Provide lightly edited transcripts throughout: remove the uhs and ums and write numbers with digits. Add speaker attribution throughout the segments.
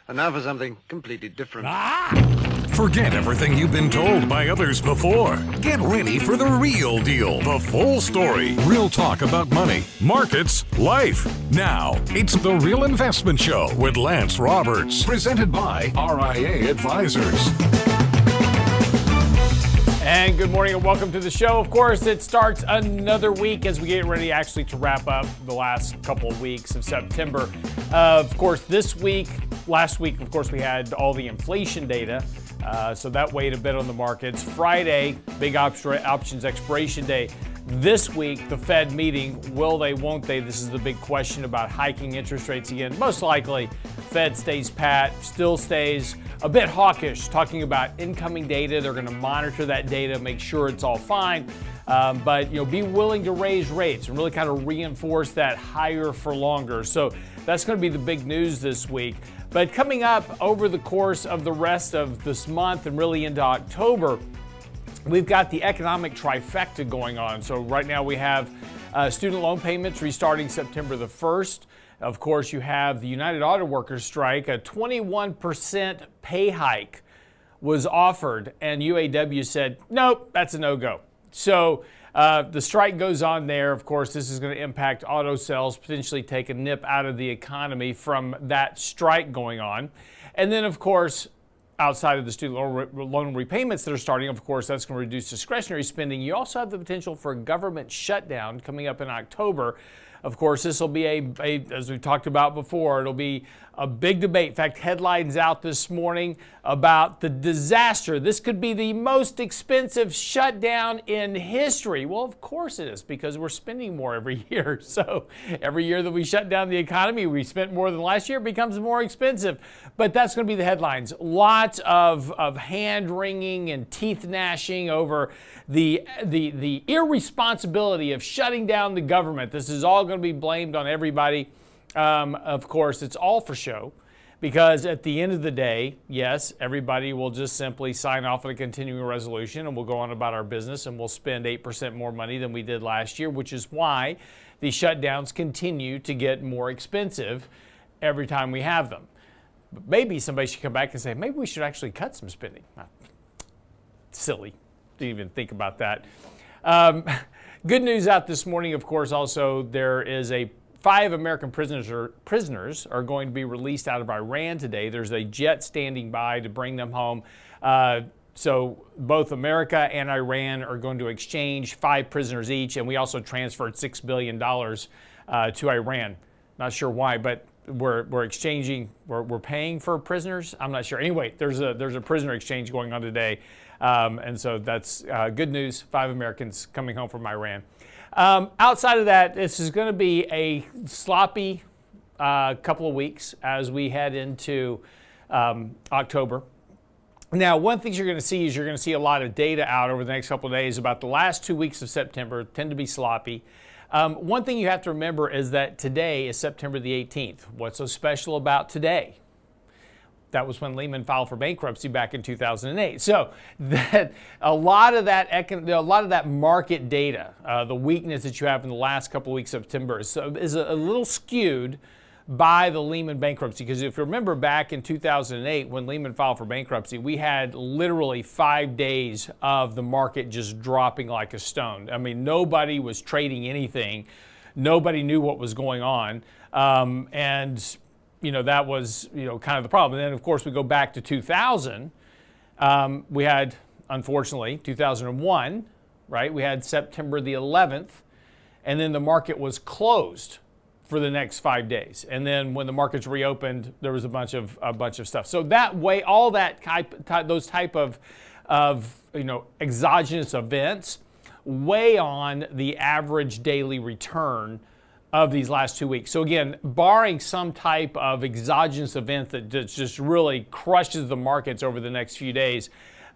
Speaker 1: And now for something completely different.
Speaker 2: Forget everything you've been told by others before. Get ready for the real deal, the full story. Real talk about money, markets, life. Now, it's The Real Investment Show with Lance Roberts, presented by RIA Advisors.
Speaker 3: And good morning and welcome to the show. Of course, it starts another week as we get ready actually to wrap up the last couple of weeks of September. Of course, last week, of course, we had all the inflation data. So that weighed a bit on the markets. Friday, big options expiration day. This week, the Fed meeting, will they, won't they? This is the big question about hiking interest rates again. Most likely, Fed stays pat, still stays a bit hawkish, talking about incoming data. They're going to monitor that data, make sure it's all fine. But be willing to raise rates and really kind of reinforce that higher for longer. So that's going to be the big news this week. But coming up over the course of the rest of this month and really into October, we've got the Economic Trifecta going on. So right now we have student loan payments restarting September the 1st. Of course, you have the United Auto Workers strike. A 21% pay hike was offered, and UAW said, nope, that's a no-go. So the strike goes on there. Of course, this is going to impact auto sales, potentially take a nip out of the economy from that strike going on. And then, of course, outside of the student loan repayments that are starting, of course, that's going to reduce discretionary spending. You also have the potential for a government shutdown coming up in October. Of course, this will be as we've talked about before, it'll be a big debate. In fact, headlines out this morning about the disaster. This could be the most expensive shutdown in history. Well, of course it is, because we're spending more every year. So every year that we shut down the economy, we spent more than last year, it becomes more expensive. But that's going to be the headlines. Lots of hand-wringing and teeth-gnashing over the irresponsibility of shutting down the government. This is all going to be blamed on everybody. Of course, it's all for show, because at the end of the day, yes, everybody will just simply sign off on a continuing resolution and we'll go on about our business and we'll spend 8% more money than we did last year, which is why the shutdowns continue to get more expensive every time we have them. But maybe somebody should come back and say, maybe we should actually cut some spending. Silly. Didn't even think about that. Good news out this morning, of course, also there is 5 American prisoners are going to be released out of Iran today. There's a jet standing by to bring them home. So both America and Iran are going to exchange 5 prisoners each, and we also transferred $6 billion to Iran. Not sure why, but we're exchanging. We're paying for prisoners. I'm not sure. Anyway, there's a prisoner exchange going on today, and so that's good news. 5 Americans coming home from Iran. Outside of that, this is going to be a sloppy couple of weeks as we head into October. Now, one thing you're going to see is you're going to see a lot of data out over the next couple of days about the last 2 weeks of September tend to be sloppy. One thing you have to remember is that today is September the 18th. What's so special about today? That was when Lehman filed for bankruptcy back in 2008. So that a lot of that market data, the weakness that you have in the last couple of weeks of September is a little skewed by the Lehman bankruptcy. Because if you remember back in 2008 when Lehman filed for bankruptcy, we had literally 5 days of the market just dropping like a stone. I mean, nobody was trading anything. Nobody knew what was going on. And that was, kind of the problem. And then, of course, we go back to 2000. We had, unfortunately, 2001, right? We had September the 11th, and then the market was closed for the next 5 days. And then when the markets reopened, there was a bunch of stuff. So that way, all that those type of exogenous events weigh on the average daily return of these last 2 weeks. So again, barring some type of exogenous event that just really crushes the markets over the next few days,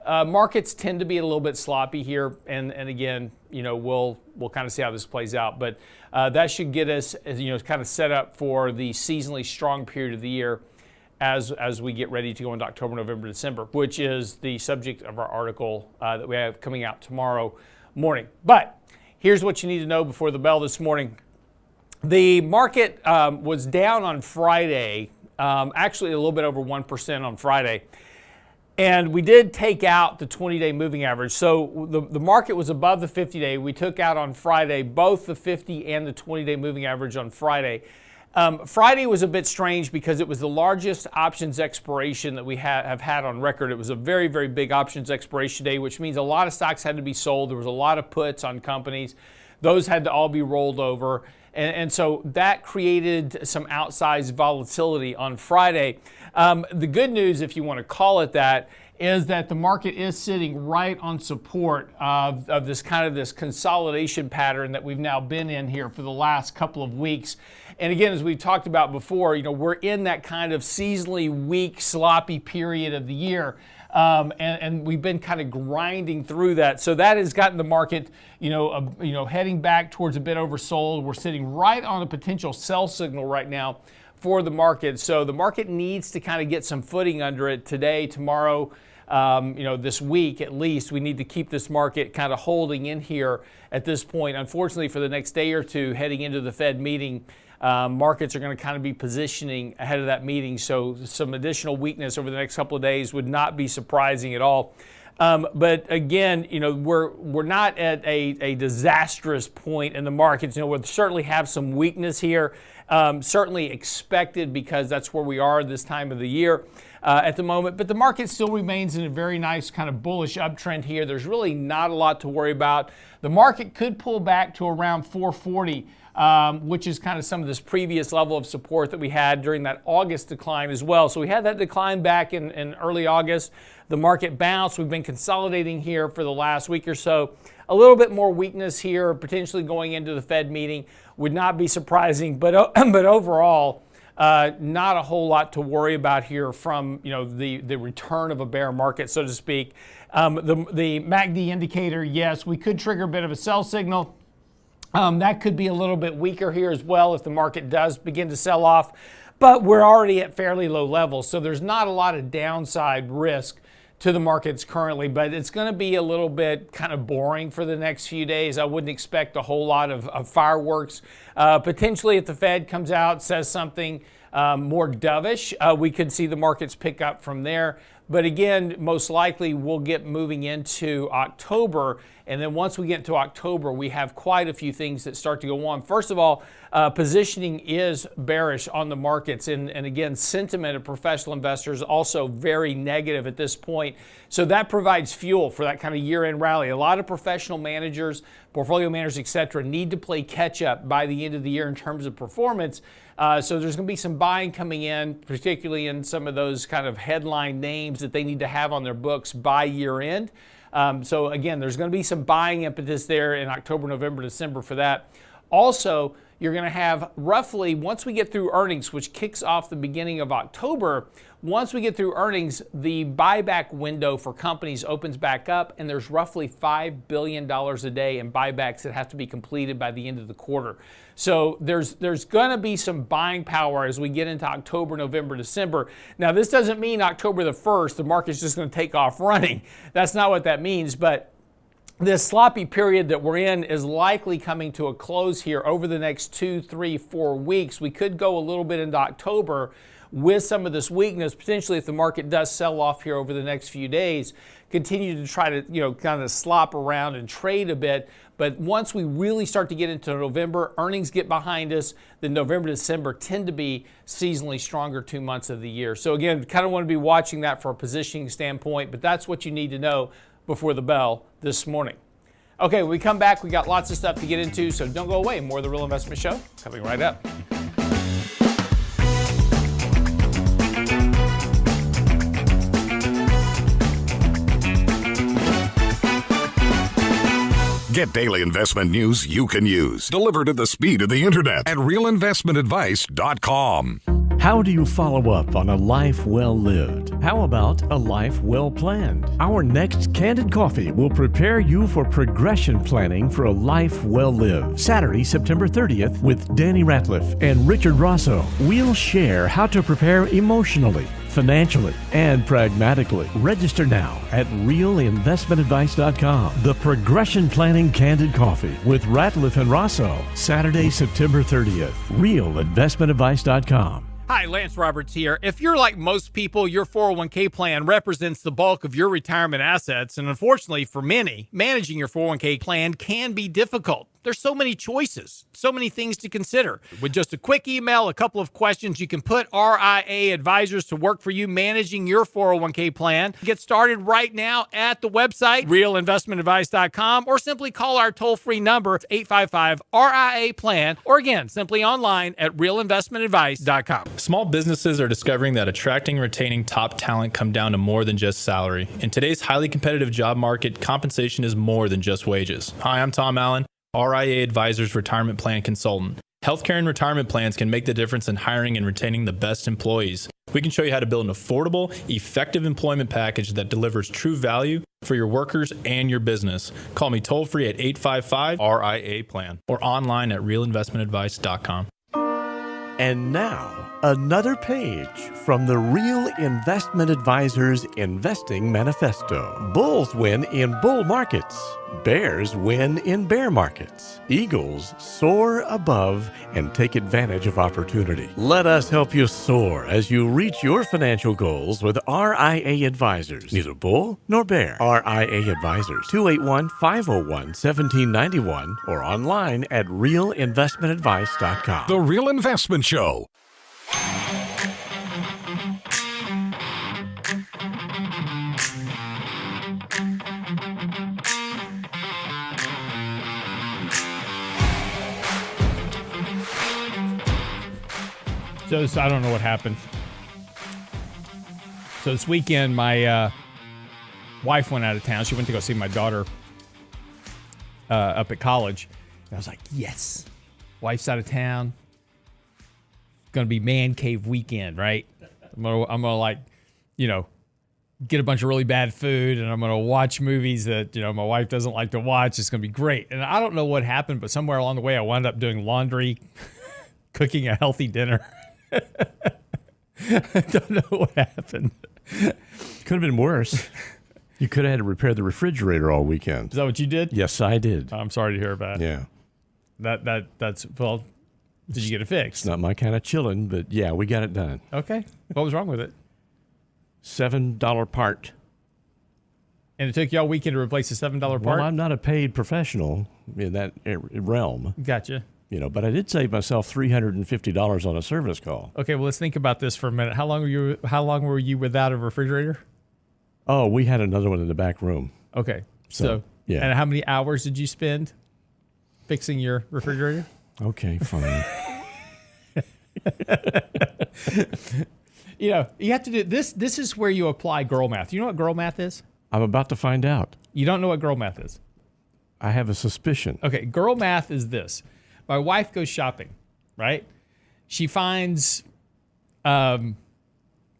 Speaker 3: markets tend to be a little bit sloppy here. And again, we'll kind of see how this plays out. But that should get us, kind of set up for the seasonally strong period of the year as we get ready to go into October, November, December, which is the subject of our article that we have coming out tomorrow morning. But here's what you need to know before the bell this morning. The market was down on Friday actually a little bit over 1% on Friday. And we did take out the 20-day moving average. So the market was above the 50-day. We took out on Friday both the 50 and the 20-day moving average on Friday. Friday was a bit strange because it was the largest options expiration that we have had on record. It was a very, very big options expiration day, which means a lot of stocks had to be sold. There was a lot of puts on companies. Those had to all be rolled over. And so that created some outsized volatility on Friday. The good news, if you want to call it that, is that the market is sitting right on support of this kind of this consolidation pattern that we've now been in here for the last couple of weeks. And again, as we've talked about before, we're in that kind of seasonally weak, sloppy period of the year. And we've been kind of grinding through that. So that has gotten the market, heading back towards a bit oversold. We're sitting right on a potential sell signal right now for the market. So the market needs to kind of get some footing under it today, tomorrow, this week at least. We need to keep this market kind of holding in here at this point. Unfortunately, for the next day or two heading into the Fed meeting, markets are going to kind of be positioning ahead of that meeting. So some additional weakness over the next couple of days would not be surprising at all. But again, we're not at a disastrous point in the markets. We'll certainly have some weakness here, certainly expected because that's where we are this time of the year at the moment. But the market still remains in a very nice kind of bullish uptrend here. There's really not a lot to worry about. The market could pull back to around 440. Which is kind of some of this previous level of support that we had during that August decline as well. So we had that decline back in early August. The market bounced. We've been consolidating here for the last week or so. A little bit more weakness here, potentially going into the Fed meeting, would not be surprising. But overall, not a whole lot to worry about here from the return of a bear market, so to speak. The MACD indicator, yes, we could trigger a bit of a sell signal. That could be a little bit weaker here as well if the market does begin to sell off, but we're already at fairly low levels, so there's not a lot of downside risk to the markets currently, but it's going to be a little bit kind of boring for the next few days. I wouldn't expect a whole lot of fireworks. Potentially, if the Fed comes out, says something more dovish, we could see the markets pick up from there. But again, most likely we'll get moving into October. And then once we get into October, we have quite a few things that start to go on. First of all, positioning is bearish on the markets. And again, sentiment of professional investors also very negative at this point. So that provides fuel for that kind of year-end rally. A lot of professional managers, portfolio managers, et cetera, need to play catch up by the end of the year in terms of performance. So there's going to be some buying coming in, particularly in some of those kind of headline names that they need to have on their books by year end. So again, there's going to be some buying impetus there in October, November, December for that. Also, you're going to have roughly, once we get through earnings, which kicks off the beginning of October, once we get through earnings, the buyback window for companies opens back up, and there's roughly $5 billion a day in buybacks that have to be completed by the end of the quarter. So there's going to be some buying power as we get into October, November, December. Now, this doesn't mean October the 1st, the market's just going to take off running. That's not what that means, but this sloppy period that we're in is likely coming to a close here over the next 2, 3, 4 weeks. We could go a little bit into October with some of this weakness, potentially if the market does sell off here over the next few days, continue to try to, kind of slop around and trade a bit. But once we really start to get into November, earnings get behind us, then November, December tend to be seasonally stronger 2 months of the year. So again, kind of want to be watching that for a positioning standpoint, but that's what you need to know before the bell this morning. Okay, when we come back, we got lots of stuff to get into, so don't go away. More of The Real Investment Show coming right up.
Speaker 2: Get daily investment news you can use, delivered at the speed of the internet at realinvestmentadvice.com.
Speaker 4: How do you follow up on a life well lived? How about a life well planned? Our next Candid Coffee will prepare you for progression planning for a life well lived. Saturday, September 30th with Danny Ratliff and Richard Rosso. We'll share how to prepare emotionally, financially, and pragmatically. Register now at realinvestmentadvice.com. The Progression Planning Candid Coffee with Ratliff and Rosso. Saturday, September 30th. realinvestmentadvice.com.
Speaker 3: Hi, Lance Roberts here. If you're like most people, your 401k plan represents the bulk of your retirement assets. And unfortunately for many, managing your 401k plan can be difficult. There's so many choices, so many things to consider. With just a quick email, a couple of questions, you can put RIA advisors to work for you managing your 401k plan. Get started right now at the website, realinvestmentadvice.com, or simply call our toll-free number, 855-RIA-PLAN, or again, simply online at realinvestmentadvice.com.
Speaker 5: Small businesses are discovering that attracting and retaining top talent come down to more than just salary. In today's highly competitive job market, compensation is more than just wages. Hi, I'm Tom Allen, RIA Advisors Retirement Plan Consultant. Healthcare and retirement plans can make the difference in hiring and retaining the best employees. We can show you how to build an affordable, effective employment package that delivers true value for your workers and your business. Call me toll-free at 855-RIA-PLAN or online at realinvestmentadvice.com.
Speaker 4: And now, another page from the Real Investment Advisors Investing Manifesto. Bulls win in bull markets. Bears win in bear markets. Eagles soar above and take advantage of opportunity. Let us help you soar as you reach your financial goals with RIA Advisors. Neither bull nor bear. RIA Advisors, 281-501-1791 or online at realinvestmentadvice.com.
Speaker 2: The Real Investment Show.
Speaker 3: So I don't know what happened. So this weekend, my wife went out of town. She went to go see my daughter up at college. And I was like, yes, wife's out of town. It's going to be man cave weekend, right? I'm gonna like, get a bunch of really bad food, and I'm going to watch movies that, my wife doesn't like to watch. It's going to be great. And I don't know what happened, but somewhere along the way, I wound up doing laundry, cooking a healthy dinner. I don't know what happened.
Speaker 4: Could have been worse. You could have had to repair the refrigerator all weekend.
Speaker 3: Is that what you did?
Speaker 4: Yes, I did.
Speaker 3: I'm sorry to hear about.
Speaker 4: Yeah.
Speaker 3: That's well. Did you get it fixed?
Speaker 4: It's not my kind of chilling, but yeah, we got it done.
Speaker 3: Okay. What was wrong with it?
Speaker 4: $7 part.
Speaker 3: And it took you all weekend to replace the $7 part?
Speaker 4: Well, I'm not a paid professional in that realm.
Speaker 3: Gotcha.
Speaker 4: But I did save myself $350 on a service call.
Speaker 3: Okay, well, let's think about this for a minute. How long were you without a refrigerator?
Speaker 4: Oh, we had another one in the back room.
Speaker 3: Okay. So
Speaker 4: yeah.
Speaker 3: And how many hours did you spend fixing your refrigerator?
Speaker 4: Okay, fine.
Speaker 3: You have to do this. This is where you apply girl math. You know what girl math is?
Speaker 4: I'm about to find out.
Speaker 3: You don't know what girl math is?
Speaker 4: I have a suspicion.
Speaker 3: Okay, girl math is this. My wife goes shopping, right? She finds some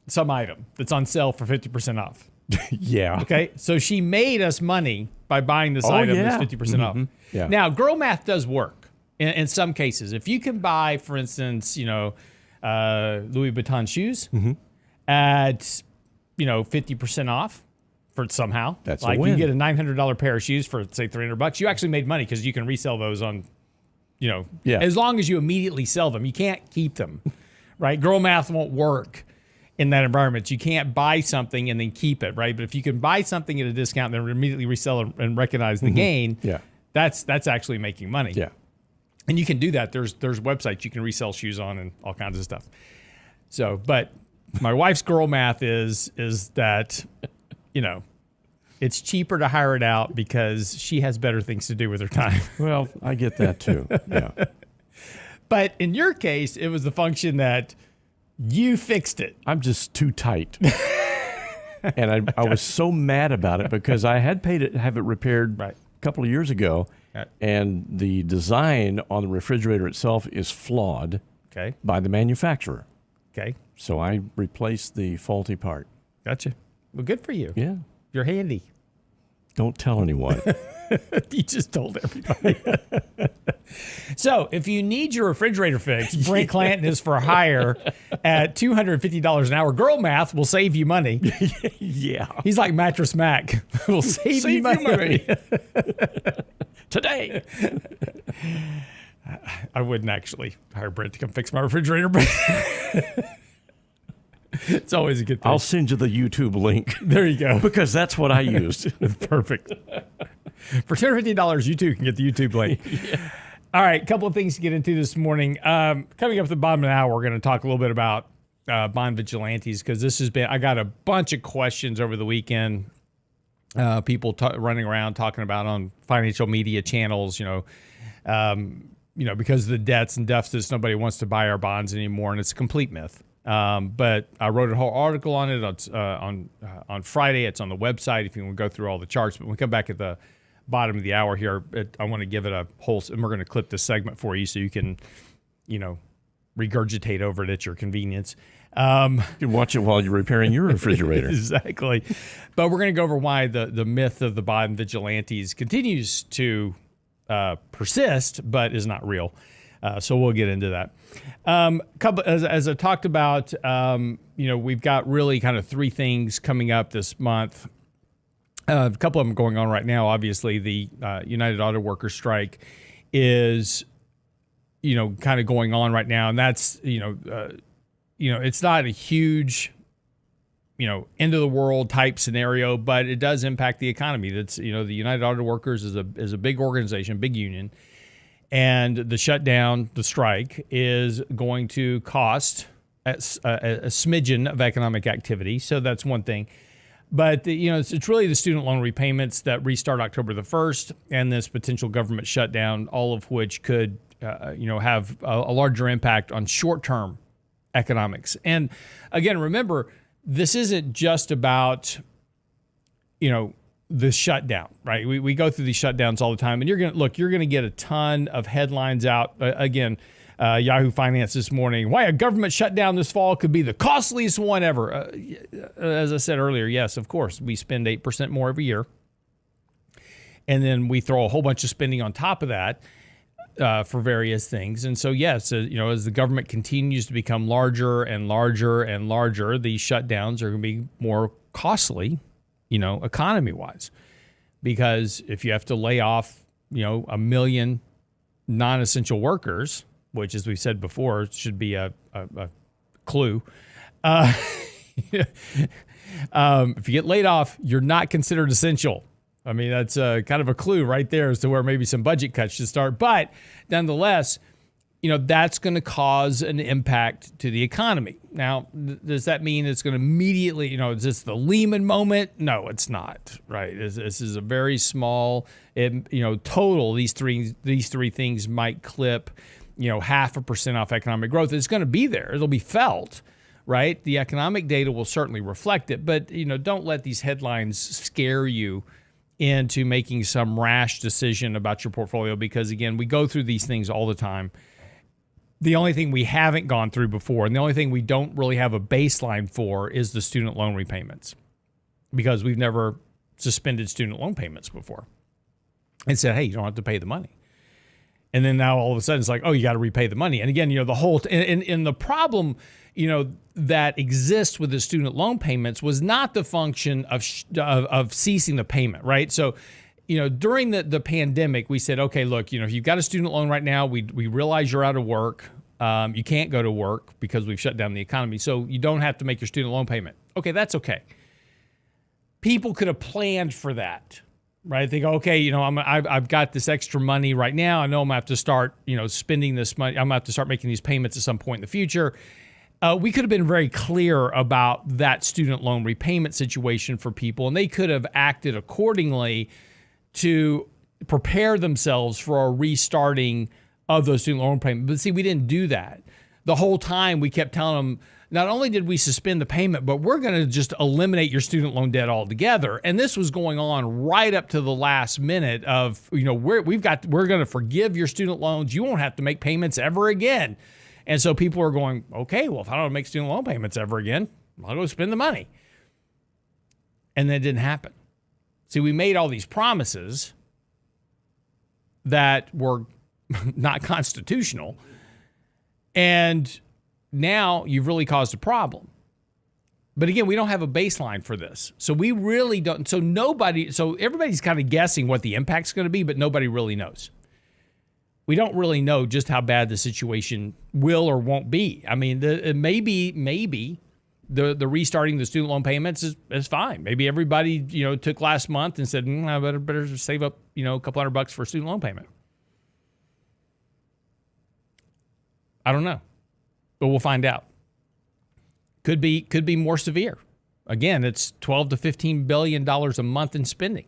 Speaker 3: item that's on sale for 50% off.
Speaker 4: Yeah.
Speaker 3: Okay, so she made us money by buying this item that's 50% off.
Speaker 4: Yeah.
Speaker 3: Now, girl math does work in some cases. If you can buy, for instance, Louis Vuitton shoes at 50% off for somehow,
Speaker 4: that's
Speaker 3: like
Speaker 4: a win.
Speaker 3: you get a $900 pair of shoes for say $300. You actually made money because you can resell those on, as long as you immediately sell them. You can't keep them, right? Girl math won't work in that environment. You can't buy something and then keep it, right? But if you can buy something at a discount and then immediately resell it and recognize the gain, that's actually making money.
Speaker 4: Yeah.
Speaker 3: And you can do that. There's websites you can resell shoes on and all kinds of stuff. So, but my wife's girl math is that, it's cheaper to hire it out because she has better things to do with her time.
Speaker 4: Well, I get that too. Yeah.
Speaker 3: But in your case, it was the function that you fixed it.
Speaker 4: I'm just too tight. And I was so mad about it because I had paid to have it repaired a couple of years ago. And the design on the refrigerator itself is flawed by the manufacturer.
Speaker 3: Okay.
Speaker 4: So I replaced the faulty part.
Speaker 3: Gotcha. Well, good for you.
Speaker 4: Yeah.
Speaker 3: You're handy.
Speaker 4: Don't tell anyone.
Speaker 3: You just told everybody. So if you need your refrigerator fixed, Brent Clanton is for hire at $250 an hour. Girl math will save you money.
Speaker 4: Yeah.
Speaker 3: He's like Mattress Mac. Will save you money.
Speaker 4: Today.
Speaker 3: I wouldn't actually hire Brent to come fix my refrigerator, but It's always a good thing.
Speaker 4: I'll send you the YouTube link.
Speaker 3: There you go.
Speaker 4: Because that's what I used.
Speaker 3: Perfect. For $250, you too can get the YouTube link. Yeah. All right, a couple of things to get into this morning. Coming up at the bottom of the hour, we're going to talk a little bit about bond vigilantes, because I got a bunch of questions over the weekend. People running around talking about on financial media channels, because of the debts and deficits, nobody wants to buy our bonds anymore, and it's a complete myth. But I wrote a whole article on it on Friday. It's on the website if you want to go through all the charts. But when we come back at the bottom of the hour here, I want to give it a whole, and we're going to clip this segment for you so you can, regurgitate over it at your convenience.
Speaker 4: You can watch it while you're repairing your refrigerator.
Speaker 3: Exactly. But we're going to go over why the myth of the bond vigilantes continues to persist, but is not real. So we'll get into that. As I talked about, we've got really kind of three things coming up this month. A couple of them going on right now. Obviously, the United Auto Workers strike is, kind of going on right now, and that's, it's not a huge, end of the world type scenario, but it does impact the economy. That's, the United Auto Workers is a big organization, big union. And the shutdown, the strike, is going to cost a smidgen of economic activity. So that's one thing. But, it's really the student loan repayments that restart October the 1st and this potential government shutdown, all of which could, have a larger impact on short-term economics. And again, remember, this isn't just about, the shutdown, right? We go through these shutdowns all the time, and you're going to get a ton of headlines out. Again, Yahoo Finance this morning, why a government shutdown this fall could be the costliest one ever. As I said earlier, yes, of course, we spend 8% more every year. And then we throw a whole bunch of spending on top of that for various things. And so, yes, as the government continues to become larger and larger and larger, these shutdowns are going to be more costly, economy-wise. Because if you have to lay off, 1 million non-essential workers, which, as we said before, should be a clue. If you get laid off, you're not considered essential. I mean, that's kind of a clue right there as to where maybe some budget cuts should start. But nonetheless, that's going to cause an impact to the economy. Now, does that mean it's going to immediately, is this the Lehman moment? No, it's not, right? This is a very small, total. These three things might clip, 0.5% off economic growth. It's going to be there. It'll be felt, right? The economic data will certainly reflect it. But, don't let these headlines scare you into making some rash decision about your portfolio, because, again, we go through these things all the time. The only thing we haven't gone through before, and the only thing we don't really have a baseline for, is the student loan repayments, because we've never suspended student loan payments before and said, hey, you don't have to pay the money. And then now all of a sudden it's like, oh, you got to repay the money. And again, the whole and the problem, that exists with the student loan payments was not the function of ceasing the payment, right? So, during the pandemic, we said, okay, look, if you've got a student loan right now, we realize you're out of work. You can't go to work because we've shut down the economy. So you don't have to make your student loan payment. Okay, that's okay. People could have planned for that, right? They go, okay, I've got this extra money right now. I know I'm going to have to start, spending this money. I'm going to have to start making these payments at some point in the future. We could have been very clear about that student loan repayment situation for people, and they could have acted accordingly to prepare themselves for a restarting of those student loan payments. But see, we didn't do that. The whole time we kept telling them, not only did we suspend the payment, but we're going to just eliminate your student loan debt altogether. And this was going on right up to the last minute of, we're going to forgive your student loans. You won't have to make payments ever again. And so people are going, okay, well, if I don't make student loan payments ever again, I'll go spend the money. And that didn't happen. See, we made all these promises that were not constitutional. And now you've really caused a problem. But again, we don't have a baseline for this. So we really don't. So everybody's kind of guessing what the impact's going to be, but nobody really knows. We don't really know just how bad the situation will or won't be. I mean, maybe the restarting the student loan payments is fine. Maybe everybody, took last month and said, I better save up, a couple $100 for a student loan payment. I don't know, but we'll find out. Could be more severe. Again, it's $12 to $15 billion a month in spending.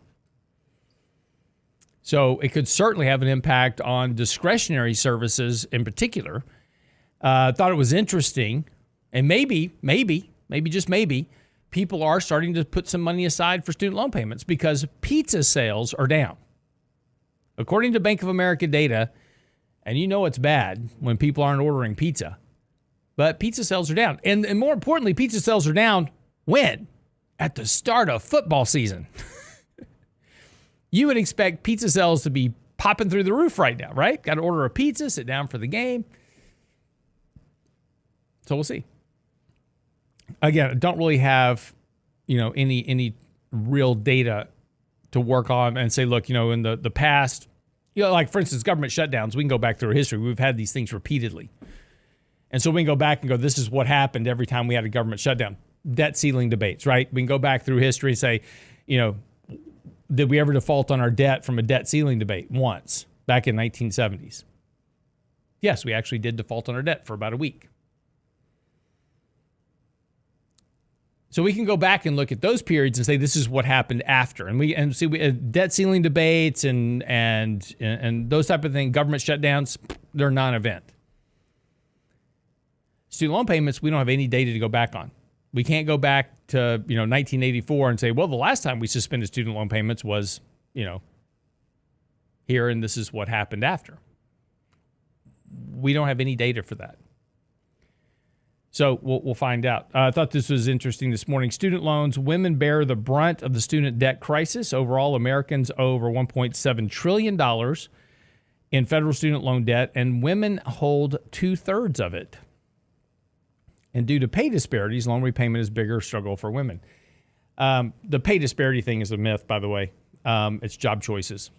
Speaker 3: So it could certainly have an impact on discretionary services in particular. I thought it was interesting, and maybe, just maybe, people are starting to put some money aside for student loan payments because pizza sales are down. According to Bank of America data, and it's bad when people aren't ordering pizza, but pizza sales are down. And more importantly, pizza sales are down when? At the start of football season. You would expect pizza sales to be popping through the roof right now, right? Got to order a pizza, sit down for the game. So we'll see. Again, I don't really have, any real data to work on and say, look, in the past, like for instance, government shutdowns, we can go back through history. We've had these things repeatedly. And so we can go back and go, this is what happened every time we had a government shutdown. Debt ceiling debates, right? We can go back through history and say, did we ever default on our debt from a debt ceiling debate? Once, back in 1970s. Yes, we actually did default on our debt for about a week. So we can go back and look at those periods and say this is what happened after, and see debt ceiling debates and those type of things. Government shutdowns, they're non-event. Student loan payments, we don't have any data to go back on. We can't go back to 1984 and say, well, the last time we suspended student loan payments was here, and this is what happened after. We don't have any data for that. So we'll find out. I thought this was interesting this morning. Student loans, women bear the brunt of the student debt crisis. Overall, Americans owe over $1.7 trillion in federal student loan debt, and women hold 2/3 of it. And due to pay disparities, loan repayment is a bigger struggle for women. The pay disparity thing is a myth, by the way. It's job choices.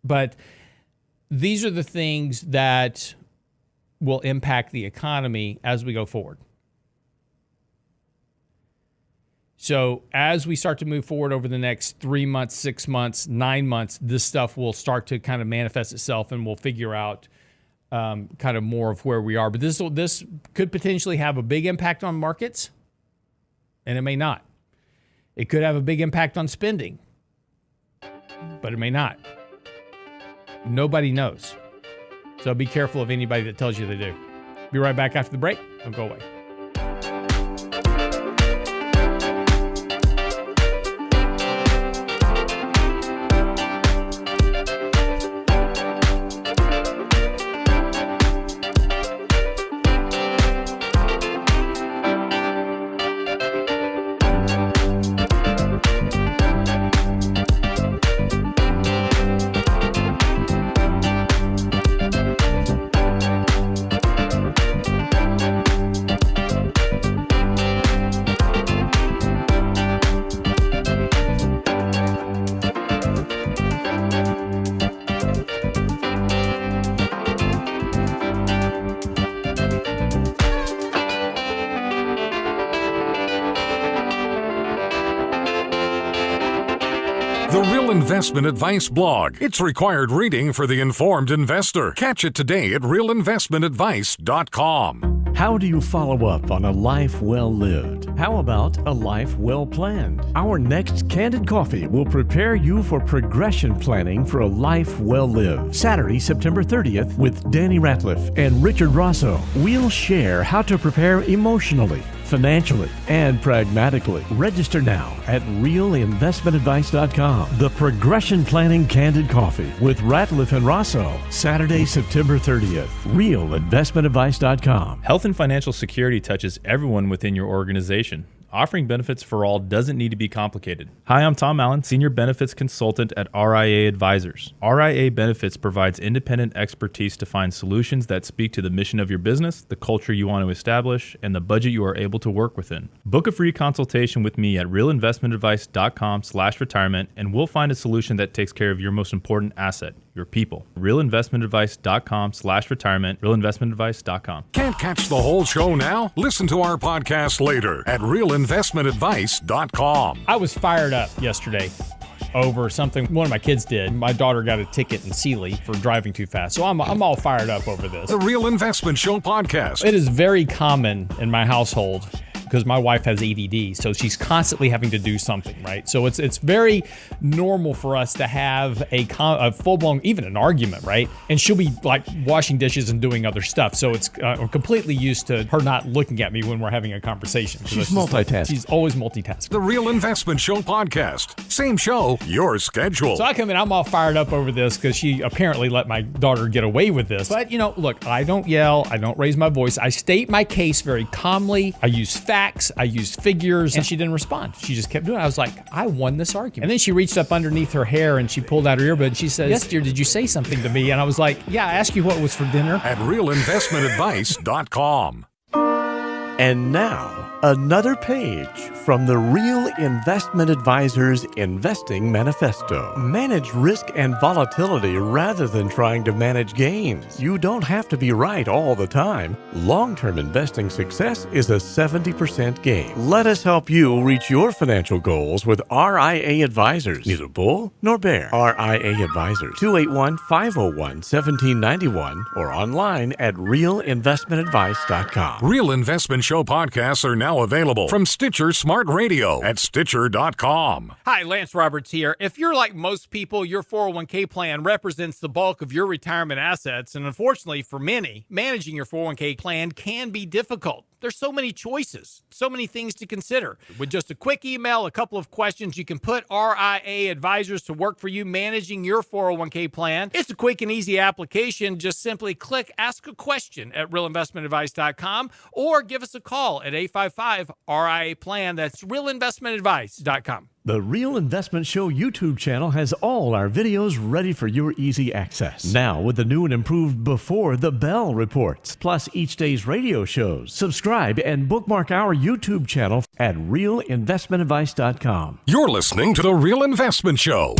Speaker 3: But these are the things that will impact the economy as we go forward. So as we start to move forward over the next 3 months, 6 months, 9 months, this stuff will start to kind of manifest itself, and we'll figure out kind of more of where we are. But this could potentially have a big impact on markets, and it may not. It could have a big impact on spending, but it may not. Nobody knows. So be careful of anybody that tells you they do. Be right back after the break. Don't go away.
Speaker 2: The Real Investment Advice blog. It's required reading for the informed investor. Catch it today at realinvestmentadvice.com.
Speaker 4: How do you follow up on a life well lived? How about a life well planned? Our next Candid Coffee will prepare you for progression planning for a life well lived. Saturday, September 30th with Danny Ratliff and Richard Rosso. We'll share how to prepare emotionally, financially, and pragmatically. Register now at realinvestmentadvice.com. The Progression Planning Candid Coffee with Ratliff and Rosso. Saturday, September 30th. realinvestmentadvice.com.
Speaker 5: Health and financial security touches everyone within your organization. Offering benefits for all doesn't need to be complicated. Hi, I'm Tom Allen, Senior Benefits Consultant at RIA Advisors. RIA Benefits provides independent expertise to find solutions that speak to the mission of your business, the culture you want to establish, and the budget you are able to work within. Book a free consultation with me at realinvestmentadvice.com/retirement, and we'll find a solution that takes care of your most important asset, your people. realinvestmentadvice.com/retirement, realinvestmentadvice.com.
Speaker 2: Can't catch the whole show now? Listen to our podcast later at realinvestmentadvice.com.
Speaker 3: I was fired up yesterday over something one of my kids did. My daughter got a ticket in Sealy for driving too fast. So I'm all fired up over this.
Speaker 2: The Real Investment Show podcast.
Speaker 3: It is very common in my household because my wife has ADD, so she's constantly having to do something, right? So it's very normal for us to have a full-blown, even an argument, right? And she'll be like washing dishes and doing other stuff. So it's I'm completely used to her not looking at me when we're having a conversation.
Speaker 4: She's multitasking.
Speaker 3: She's always multitasking.
Speaker 2: The Real Investment Show podcast. Same show, your schedule.
Speaker 3: So I come in, I'm all fired up over this because she apparently let my daughter get away with this. But, look, I don't yell. I don't raise my voice. I state my case very calmly. I use facts. I used figures, and she didn't respond. She just kept doing it. I was like, I won this argument. And then she reached up underneath her hair and she pulled out her earbud and she says, "Yes, dear, did you say something to me?" And I was like, "Yeah, I asked you what was for dinner."
Speaker 2: At realinvestmentadvice.com.
Speaker 4: And now, another page from the Real Investment Advisors Investing Manifesto. Manage risk and volatility rather than trying to manage gains. You don't have to be right all the time. Long-term investing success is a 70% gain. Let us help you reach your financial goals with RIA Advisors. Neither bull nor bear. RIA Advisors, 281-501-1791 or online at realinvestmentadvice.com.
Speaker 2: Real Investment Show podcasts are now available from Stitcher Smart Radio at Stitcher.com.
Speaker 3: Hi, Lance Roberts here. If you're like most people, your 401k plan represents the bulk of your retirement assets. And unfortunately for many, managing your 401k plan can be difficult. There's so many choices, so many things to consider. With just a quick email, a couple of questions, you can put RIA Advisors to work for you managing your 401k plan. It's a quick and easy application. Just simply click Ask a Question at realinvestmentadvice.com or give us a call at 855-RIA-PLAN. That's realinvestmentadvice.com.
Speaker 4: The Real Investment Show YouTube channel has all our videos ready for your easy access. Now with the new and improved Before the Bell reports, plus each day's radio shows. Subscribe and bookmark our YouTube channel at realinvestmentadvice.com.
Speaker 2: You're listening to The Real Investment Show.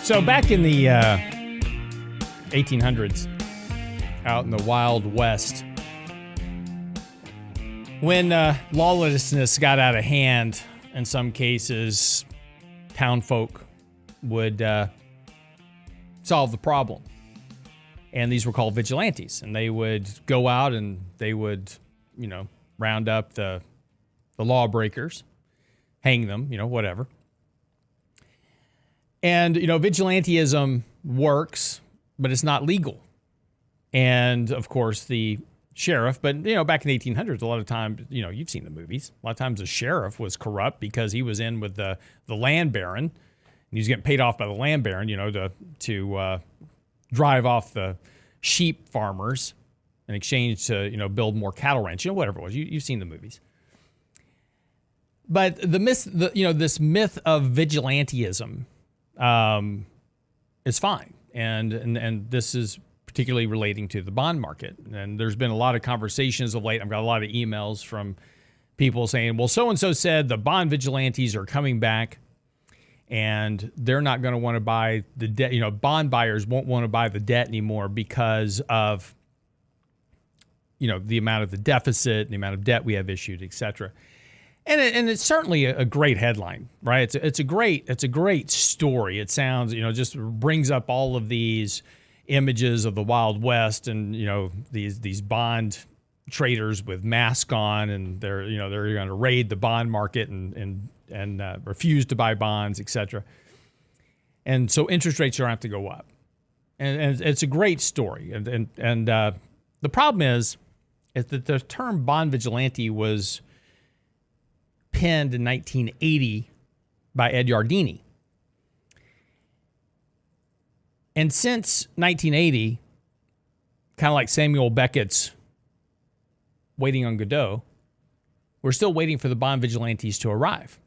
Speaker 3: So back in the 1800s, out in the Wild West, when lawlessness got out of hand, in some cases, townfolk would solve the problem. And these were called vigilantes. And they would go out and they would, round up the lawbreakers, hang them, whatever. And, vigilantism works, but it's not legal. And, of course, the sheriff, but, back in the 1800s, a lot of times, you've seen the movies. A lot of times the sheriff was corrupt because he was in with the land baron. And he was getting paid off by the land baron, to drive off the sheep farmers in exchange to, build more cattle ranch, whatever it was. You've seen the movies. But the myth, this myth of vigilantism is fine. And this is particularly relating to the bond market. And there's been a lot of conversations of late. I've got a lot of emails from people saying, well, so-and-so said the bond vigilantes are coming back and they're not going to want to buy the debt. Bond buyers won't want to buy the debt anymore because of, the amount of the deficit, the amount of debt we have issued, et cetera. And it's certainly a great headline, right? It's a great story. It sounds, just brings up all of these images of the Wild West and, these bond traders with masks on, and they're going to raid the bond market and refuse to buy bonds, et cetera. And so interest rates are going to have to go up. And it's a great story. And the problem is that the term bond vigilante was penned in 1980 by Ed Yardeni. And since 1980, kind of like Samuel Beckett's Waiting on Godot, we're still waiting for the bond vigilantes to arrive.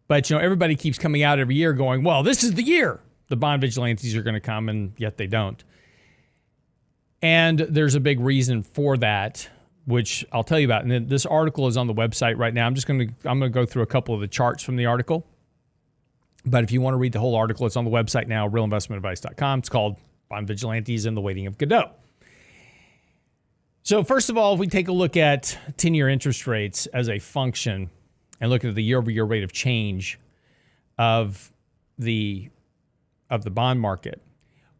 Speaker 3: But, everybody keeps coming out every year going, well, this is the year the bond vigilantes are going to come, and yet they don't. And there's a big reason for that, which I'll tell you about. And then this article is on the website right now. I'm going to go through a couple of the charts from the article. But if you want to read the whole article, it's on the website now, realinvestmentadvice.com. It's called Bond Vigilantes and the Waiting of Godot. So first of all, if we take a look at 10-year interest rates as a function and look at the year-over-year rate of change of the bond market,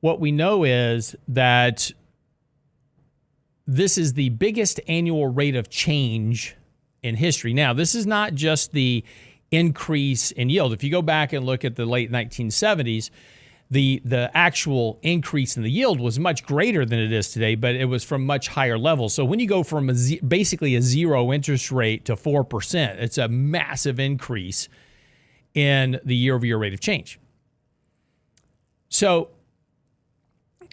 Speaker 3: what we know is that this is the biggest annual rate of change in history. Now, this is not just the increase in yield. If you go back and look at the late 1970s, the actual increase in the yield was much greater than it is today, but it was from much higher levels. So when you go from basically a zero interest rate to 4%, it's a massive increase in the year-over-year rate of change. So,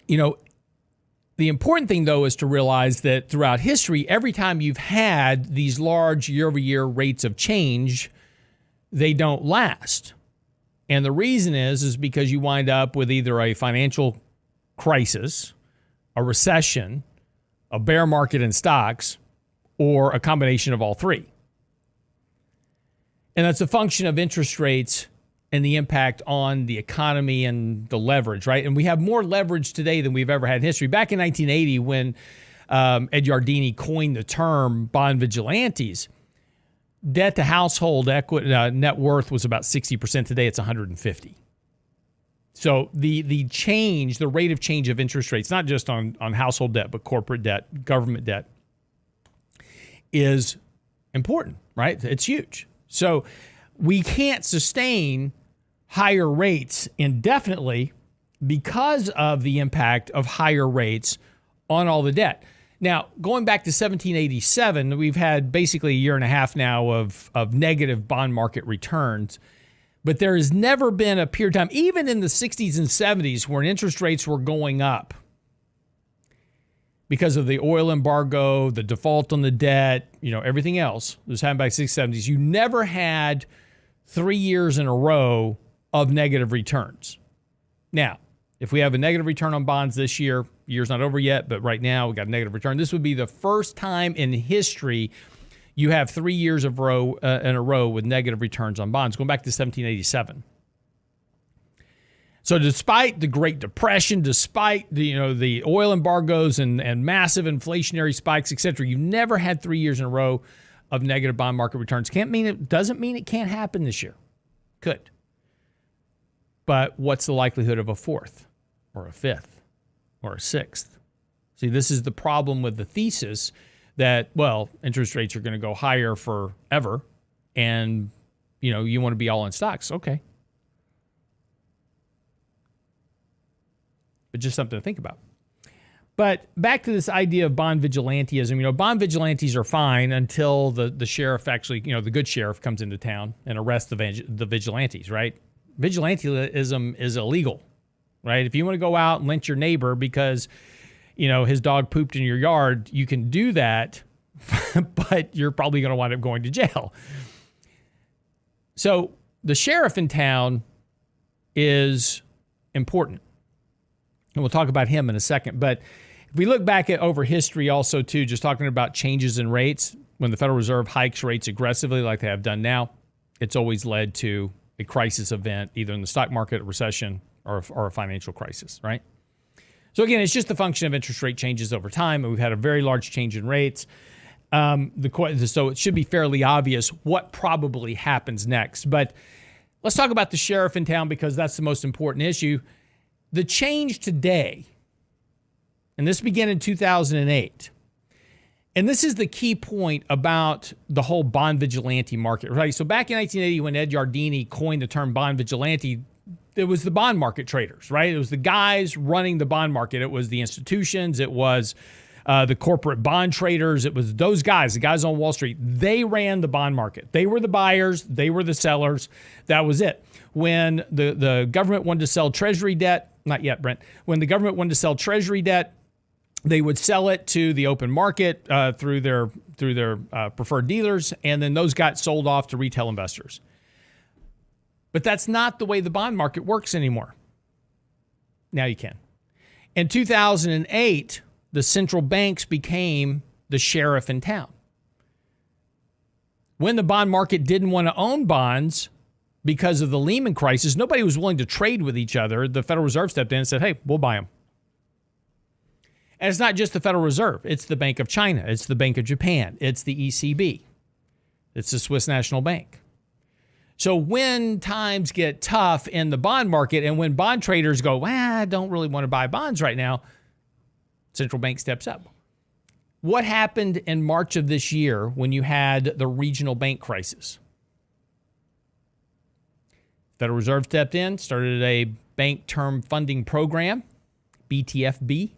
Speaker 3: the important thing, though, is to realize that throughout history, every time you've had these large year-over-year rates of change, they don't last. And the reason is because you wind up with either a financial crisis, a recession, a bear market in stocks, or a combination of all three. And that's a function of interest rates and the impact on the economy and the leverage, right? And we have more leverage today than we've ever had in history. Back in 1980, when Ed Yardeni coined the term bond vigilantes, debt to household equity net worth was about 60%. Today, it's 150. So the change, the rate of change of interest rates, not just on household debt, but corporate debt, government debt, is important, right? It's huge. So we can't sustain higher rates indefinitely because of the impact of higher rates on all the debt. Now, going back to 1787, we've had basically a year and a half now of negative bond market returns. But there has never been a period of time, even in the 60s and 70s, where interest rates were going up because of the oil embargo, the default on the debt, everything else that was happening by the 60s, 70s. You never had 3 years in a row of negative returns. Now, if we have a negative return on bonds this year, year's not over yet, but right now we got a negative return. This would be the first time in history you have 3 years in a row with negative returns on bonds, going back to 1787. So despite the Great Depression, despite the oil embargoes and massive inflationary spikes, et cetera, you never had 3 years in a row of negative bond market returns. Doesn't mean it can't happen this year. Could. But what's the likelihood of a fourth or a fifth or a sixth? See, this is the problem with the thesis that, interest rates are going to go higher forever and, you want to be all in stocks. Okay. But just something to think about. But back to this idea of bond vigilantism, bond vigilantes are fine until the sheriff actually, the good sheriff comes into town and arrests the vigilantes, right? Vigilantism is illegal, right? If you want to go out and lynch your neighbor because, his dog pooped in your yard, you can do that, but you're probably going to wind up going to jail. So the sheriff in town is important. And we'll talk about him in a second. But if we look back at over history also, too, just talking about changes in rates, when the Federal Reserve hikes rates aggressively like they have done now, it's always led to a crisis event, either in the stock market, a recession, or a financial crisis, right? So again, it's just a function of interest rate changes over time, and we've had a very large change in rates. So it should be fairly obvious what probably happens next. But let's talk about the sheriff in town because that's the most important issue. The change today, and this began in 2008, and this is the key point about the whole bond vigilante market, right? So back in 1980, when Ed Yardeni coined the term bond vigilante, it was the bond market traders, right? It was the guys running the bond market. It was the institutions. It was the corporate bond traders. It was those guys, the guys on Wall Street. They ran the bond market. They were the buyers. They were the sellers. That was it. when the government wanted to sell Treasury debt, not yet, Brent, when the government wanted to sell Treasury debt, they would sell it to the open market through their preferred dealers, and then those got sold off to retail investors. But that's not the way the bond market works anymore. Now you can. In 2008, the central banks became the sheriff in town. When the bond market didn't want to own bonds because of the Lehman crisis, nobody was willing to trade with each other. The Federal Reserve stepped in and said, hey, we'll buy them. And it's not just the Federal Reserve. It's the Bank of China. It's the Bank of Japan. It's the ECB. It's the Swiss National Bank. So when times get tough in the bond market and when bond traders go, I don't really want to buy bonds right now, central bank steps up. What happened in March of this year when you had the regional bank crisis? Federal Reserve stepped in, started a bank term funding program, BTFP,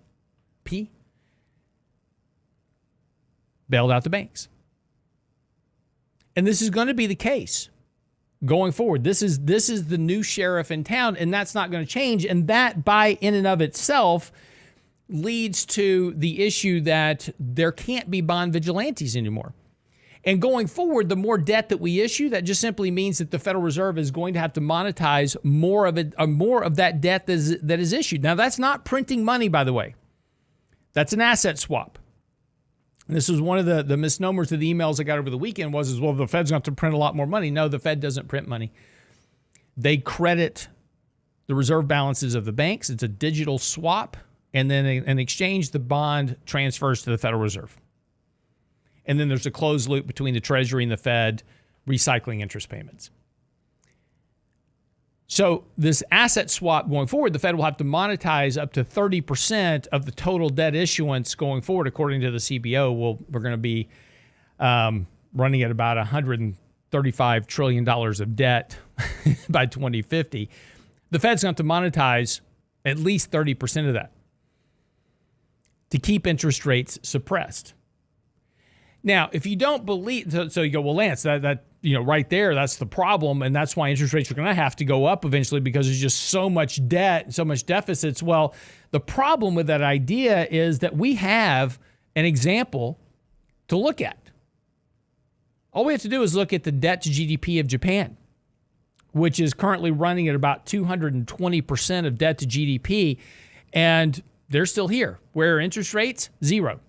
Speaker 3: bailed out the banks. And this is going to be the case going forward. This is the new sheriff in town, and that's not going to change. And that, by in and of itself, leads to the issue that there can't be bond vigilantes anymore. And going forward, the more debt that we issue, that just simply means that the Federal Reserve is going to have to monetize more of it, more of that debt that is issued. Now, that's not printing money, by the way. That's an asset swap. And this was one of the misnomers of the emails I got over the weekend was, well, the Fed's going to have to print a lot more money. No, the Fed doesn't print money. They credit the reserve balances of the banks. It's a digital swap. And then in exchange, the bond transfers to the Federal Reserve. And then there's a closed loop between the Treasury and the Fed recycling interest payments. So this asset swap going forward, the Fed will have to monetize up to 30% of the total debt issuance going forward. According to the CBO, we're going to be running at about $135 trillion of debt by 2050. The Fed's going to have to monetize at least 30% of that to keep interest rates suppressed. Now, if you don't believe, so you go, well, Lance, that right there, that's the problem, and that's why interest rates are going to have to go up eventually because there's just so much debt, so much deficits. Well, the problem with that idea is that we have an example to look at. All we have to do is look at the debt to GDP of Japan, which is currently running at about 220% of debt to GDP, and they're still here. Where are interest rates? 0.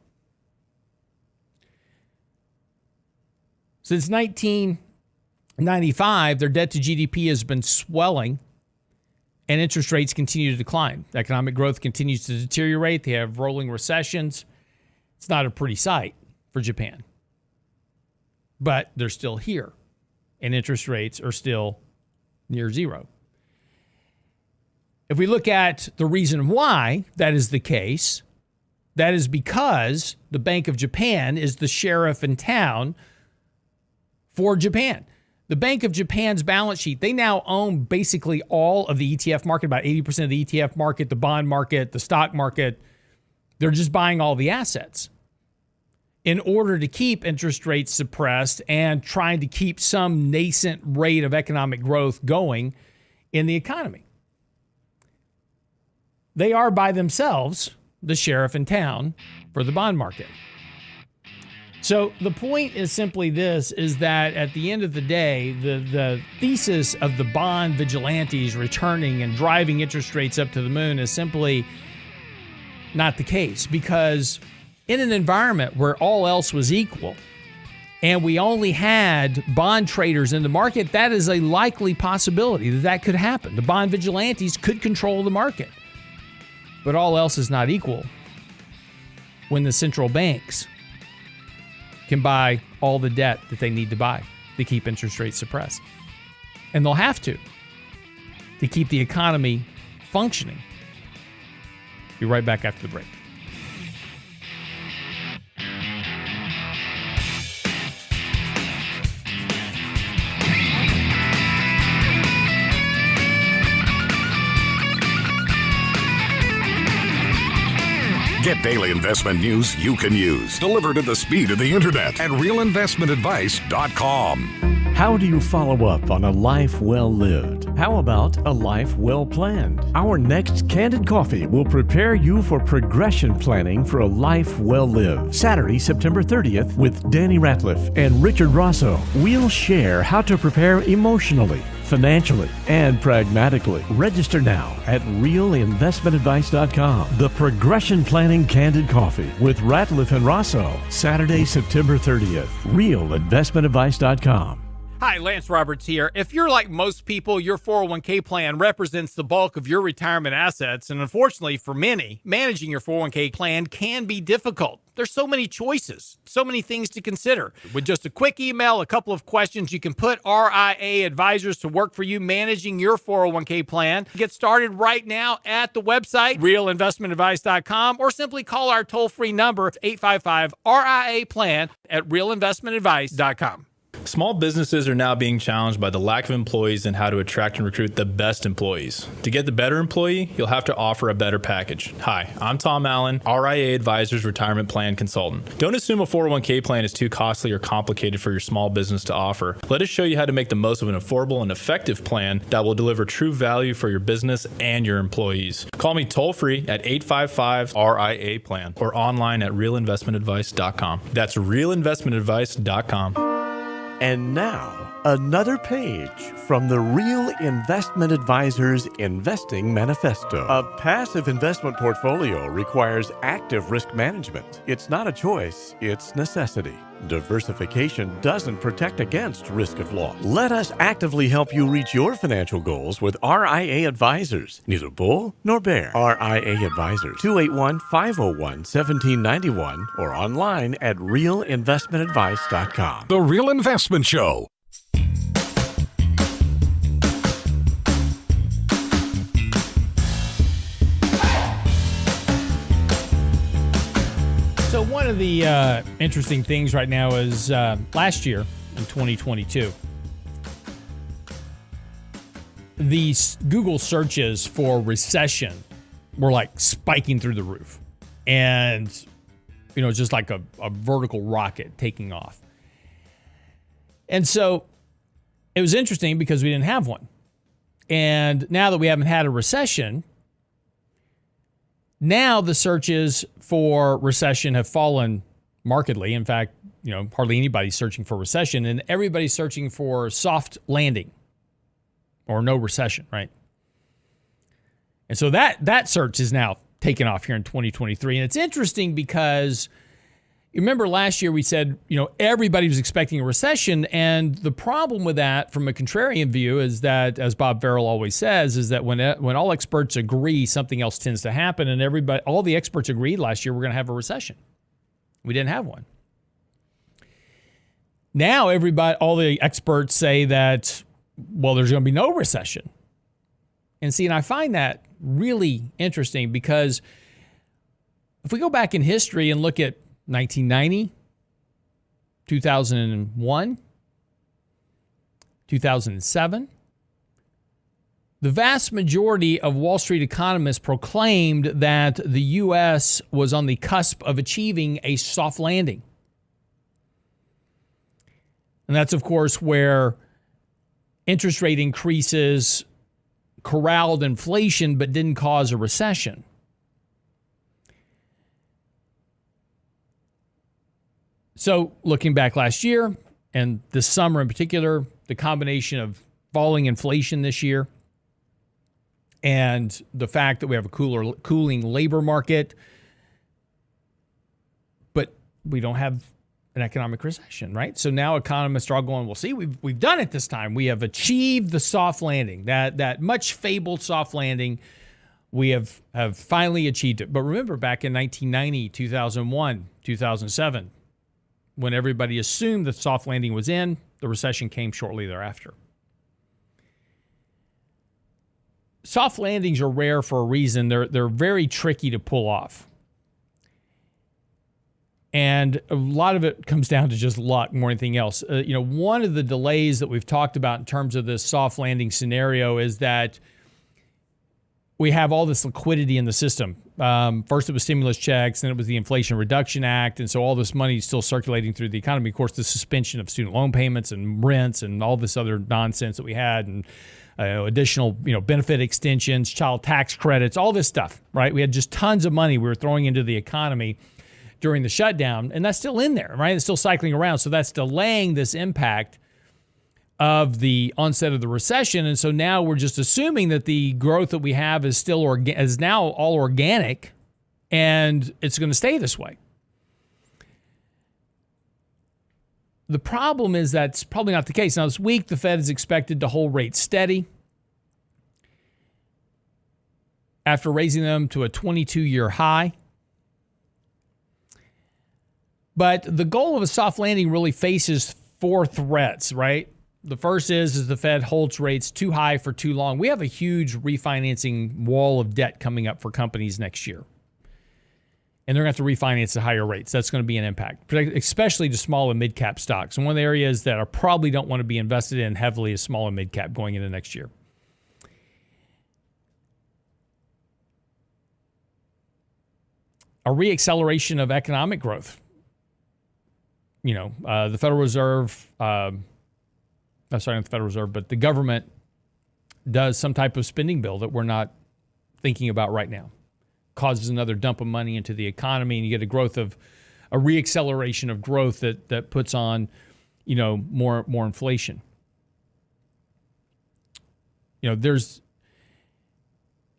Speaker 3: Since 1995, their debt to GDP has been swelling, and interest rates continue to decline. Economic growth continues to deteriorate. They have rolling recessions. It's not a pretty sight for Japan. But they're still here, and interest rates are still near 0. If we look at the reason why that is the case, that is because the Bank of Japan is the sheriff in town for Japan. The Bank of Japan's balance sheet, they now own basically all of the ETF market, about 80% of the ETF market, the bond market, the stock market. They're just buying all the assets in order to keep interest rates suppressed and trying to keep some nascent rate of economic growth going in the economy. They are by themselves the sheriff in town for the bond market. So the point is simply this, is that at the end of the day, the thesis of the bond vigilantes returning and driving interest rates up to the moon is simply not the case, because in an environment where all else was equal and we only had bond traders in the market, that is a likely possibility that could happen. The bond vigilantes could control the market, but all else is not equal when the central banks can buy all the debt that they need to buy to keep interest rates suppressed. And they'll have to keep the economy functioning. Be right back after the break.
Speaker 2: Get daily investment news you can use, delivered at the speed of the internet at realinvestmentadvice.com.
Speaker 4: How do you follow up on a life well lived? How about a life well planned? Our next Candid Coffee will prepare you for progression planning for a life well lived. Saturday, September 30th with Danny Ratliff and Richard Rosso. We'll share how to prepare emotionally, financially, and pragmatically. Register now at realinvestmentadvice.com. The Progression Planning Candid Coffee with Ratliff and Rosso. Saturday, September 30th. realinvestmentadvice.com.
Speaker 3: Hi, Lance Roberts here. If you're like most people, your 401k plan represents the bulk of your retirement assets. And unfortunately for many, managing your 401k plan can be difficult. There's so many choices, so many things to consider. With just a quick email, a couple of questions, you can put RIA advisors to work for you managing your 401k plan. Get started right now at the website, realinvestmentadvice.com, or simply call our toll-free number, 855-RIA-PLAN at realinvestmentadvice.com.
Speaker 5: Small businesses are now being challenged by the lack of employees and how to attract and recruit the best employees. To get the better employee, you'll have to offer a better package. Hi, I'm Tom Allen, RIA Advisors Retirement Plan Consultant. Don't assume a 401k plan is too costly or complicated for your small business to offer. Let us show you how to make the most of an affordable and effective plan that will deliver true value for your business and your employees. Call me toll-free at 855-RIA-PLAN or online at realinvestmentadvice.com. That's realinvestmentadvice.com.
Speaker 4: And now, another page from the Real Investment Advisors Investing Manifesto. A passive investment portfolio requires active risk management. It's not a choice, it's necessity. Diversification doesn't protect against risk of loss. Let us actively help you reach your financial goals with RIA Advisors. Neither bull nor bear. RIA Advisors, 281-501-1791 or online at realinvestmentadvice.com.
Speaker 2: The Real Investment Show.
Speaker 3: So one of the interesting things right now is last year in 2022, the Google searches for recession were like spiking through the roof. And, you know, just like a vertical rocket taking off. And so it was interesting because we didn't have one. And now that we haven't had a recession, now the searches for recession have fallen markedly. In fact, you know, hardly anybody's searching for recession, and everybody's searching for soft landing or no recession, right? And so that search is now taken off here in 2023. And it's interesting because you remember last year we said, you know, everybody was expecting a recession, and the problem with that from a contrarian view is that, as Bob Farrell always says, is that when all experts agree, something else tends to happen, and all the experts agreed last year we're going to have a recession. We didn't have one. Now all the experts say that, well, there's going to be no recession. And see, and I find that really interesting because if we go back in history and look at 1990, 2001, 2007, the vast majority of Wall Street economists proclaimed that the U.S. was on the cusp of achieving a soft landing. And that's, of course, where interest rate increases corralled inflation but didn't cause a recession. So looking back last year and this summer in particular, the combination of falling inflation this year and the fact that we have a cooling labor market, but we don't have an economic recession, right? So now economists are all going, well, see, we've done it this time. We have achieved the soft landing, that much fabled soft landing. We have finally achieved it. But remember, back in 1990, 2001, 2007, when everybody assumed the soft landing was in, the recession came shortly thereafter. Soft landings are rare for a reason. They're very tricky to pull off. And a lot of it comes down to just luck more than anything else. One of the delays that we've talked about in terms of this soft landing scenario is that we have all this liquidity in the system. First it was stimulus checks, then it was the Inflation Reduction Act, and so all this money is still circulating through the economy. Of course, the suspension of student loan payments and rents and all this other nonsense that we had, and additional benefit extensions, child tax credits, all this stuff, right? We had just tons of money we were throwing into the economy during the shutdown, and that's still in there, right? It's still cycling around, so that's delaying this impact of the onset of the recession. And so now we're just assuming that the growth that we have is still is now all organic, and it's going to stay this way. The problem is that's probably not the case. Now, this week, the Fed is expected to hold rates steady after raising them to a 22-year high. But the goal of a soft landing really faces four threats, right? The first is the Fed holds rates too high for too long. We have a huge refinancing wall of debt coming up for companies next year. And they're going to have to refinance at higher rates. That's going to be an impact, especially to small and mid-cap stocks. And one of the areas that I probably don't want to be invested in heavily is small and mid-cap going into next year. A reacceleration of economic growth. The Federal Reserve... not the Federal Reserve, but the government does some type of spending bill that we're not thinking about right now. Causes another dump of money into the economy, and you get a reacceleration of growth that puts on, more inflation. There's,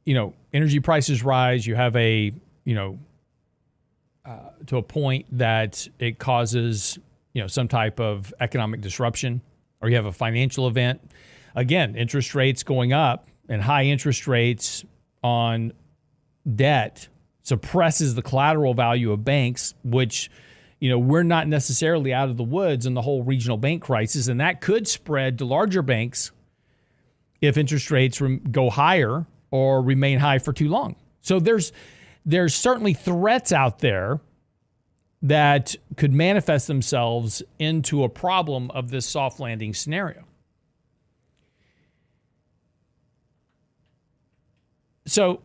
Speaker 3: energy prices rise. You have to a point that it causes, some type of economic disruption. Or you have a financial event. Again, interest rates going up, and high interest rates on debt suppresses the collateral value of banks, which, we're not necessarily out of the woods in the whole regional bank crisis, and that could spread to larger banks if interest rates go higher or remain high for too long. So there's certainly threats out there that could manifest themselves into a problem of this soft landing scenario. So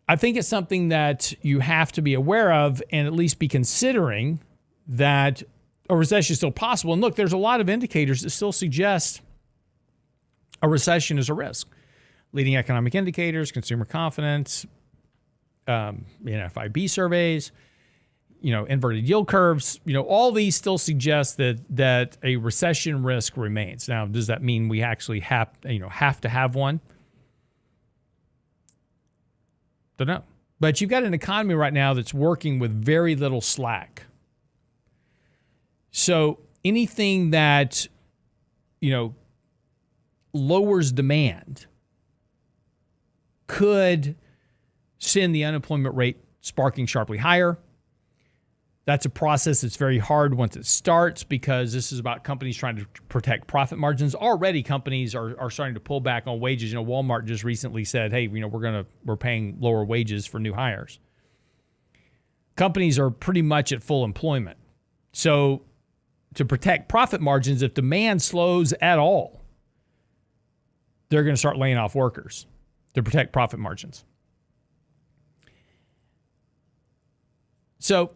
Speaker 3: I think it's something that you have to be aware of and at least be considering that a recession is still possible. And look, there's a lot of indicators that still suggest a recession is a risk. Leading economic indicators, consumer confidence, NFIB surveys, inverted yield curves, all these still suggest that a recession risk remains. Now, does that mean we actually have to have one? Don't know. But you've got an economy right now that's working with very little slack. So anything that, lowers demand could send the unemployment rate sparking sharply higher. That's a process that's very hard once it starts because this is about companies trying to protect profit margins. Already companies are starting to pull back on wages. Walmart just recently said, hey, we're paying lower wages for new hires. Companies are pretty much at full employment. So to protect profit margins, if demand slows at all, they're going to start laying off workers to protect profit margins. So,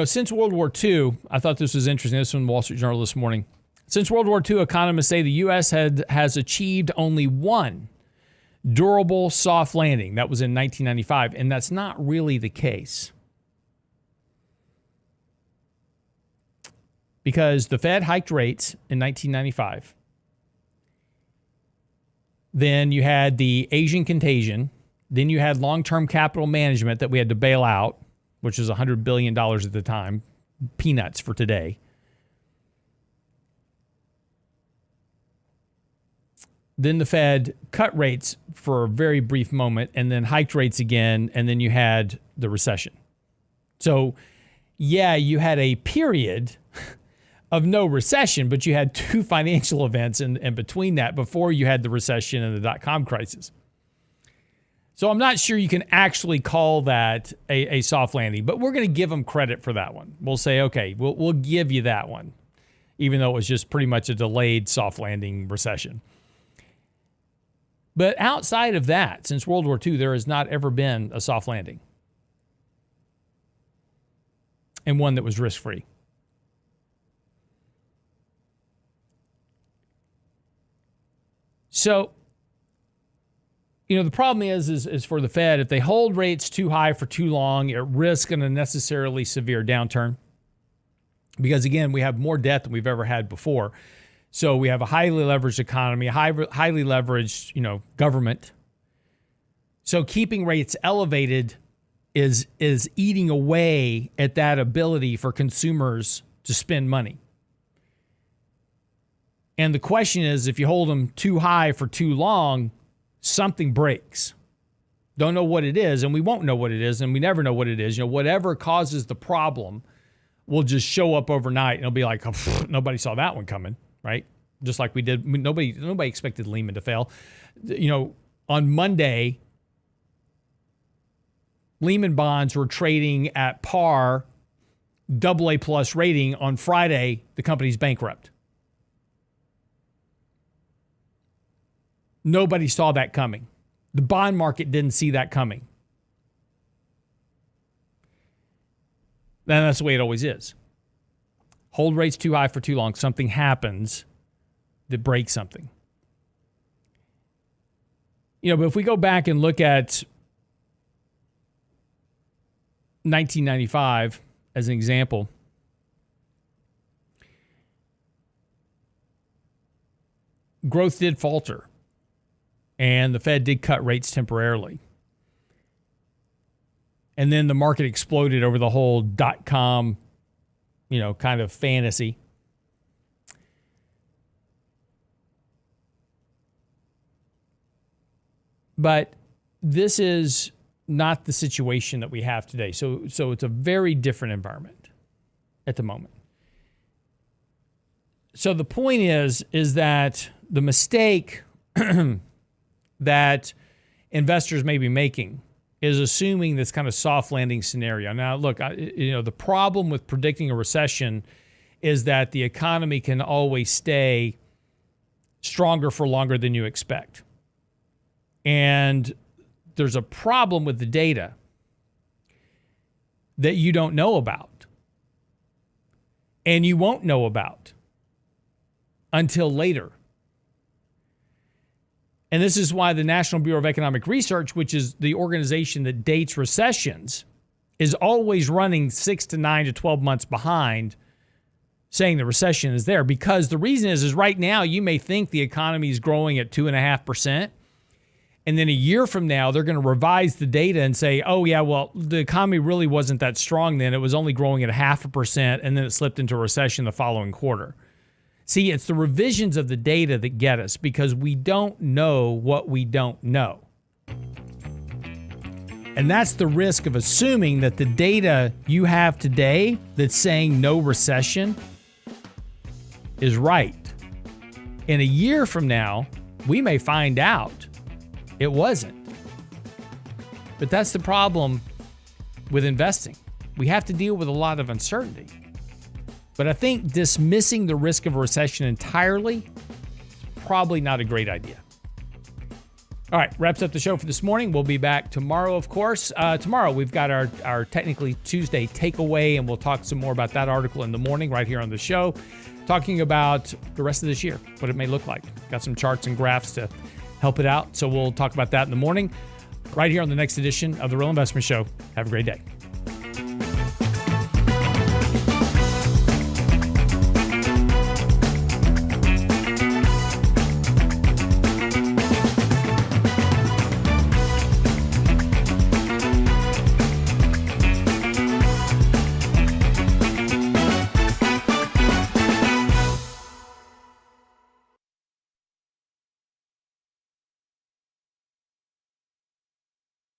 Speaker 3: since World War II, I thought this was interesting. This was from the Wall Street Journal this morning. Since World War II, economists say the U.S. has achieved only one durable soft landing. That was in 1995, and that's not really the case. Because the Fed hiked rates in 1995. Then you had the Asian contagion. Then you had long-term capital management that we had to bail out, which was $100 billion at the time, peanuts for today. Then the Fed cut rates for a very brief moment and then hiked rates again, and then you had the recession. So, yeah, you had a period of no recession, but you had two financial events in between that before you had the recession and the dot-com crisis. So I'm not sure you can actually call that a soft landing, but we're going to give them credit for that one. We'll say, okay, we'll give you that one, even though it was just pretty much a delayed soft landing recession. But outside of that, since World War II, there has not ever been a soft landing. And one that was risk-free. So, the problem is for the Fed, if they hold rates too high for too long, it risks an unnecessarily severe downturn. Because, again, we have more debt than we've ever had before. So we have a highly leveraged economy, a highly leveraged, government. So keeping rates elevated is eating away at that ability for consumers to spend money. And the question is, if you hold them too high for too long, something breaks. Don't know what it is, and we won't know what it is, and we never know what it is. Whatever causes the problem will just show up overnight, and it'll be like, oh, nobody saw that one coming. Right? Just like we did. Nobody expected Lehman to fail. On Monday, Lehman bonds were trading at par, AA plus rating. On Friday, the company's bankrupt. Nobody saw that coming. The bond market didn't see that coming. And that's the way it always is. Hold rates too high for too long, something happens that breaks something. But if we go back and look at 1995 as an example, growth did falter, and the Fed did cut rates temporarily. And then the market exploded over the whole dot-com kind of fantasy. But this is not the situation that we have today. So it's a very different environment at the moment. So the point is that the mistake that investors may be making is assuming this kind of soft landing scenario. Now, look, the problem with predicting a recession is that the economy can always stay stronger for longer than you expect. And there's a problem with the data that you don't know about. And you won't know about until later. And this is why the National Bureau of Economic Research, which is the organization that dates recessions, is always running 6 to 9 to 12 months behind saying the recession is there. Because the reason is right now you may think the economy is growing at 2.5%. And then a year from now, they're going to revise the data and say, oh, yeah, well, the economy really wasn't that strong then. It was only growing at 0.5%, and then it slipped into a recession the following quarter. See, it's the revisions of the data that get us because we don't know what we don't know. And that's the risk of assuming that the data you have today that's saying no recession is right. In a year from now, we may find out it wasn't. But that's the problem with investing. We have to deal with a lot of uncertainty. But I think dismissing the risk of a recession entirely is probably not a great idea. All right, wraps up the show for this morning. We'll be back tomorrow, of course. Tomorrow, we've got our Technically Tuesday takeaway, and we'll talk some more about that article in the morning right here on the show, talking about the rest of this year, what it may look like. Got some charts and graphs to help it out, so we'll talk about that in the morning right here on the next edition of The Real Investment Show. Have a great day.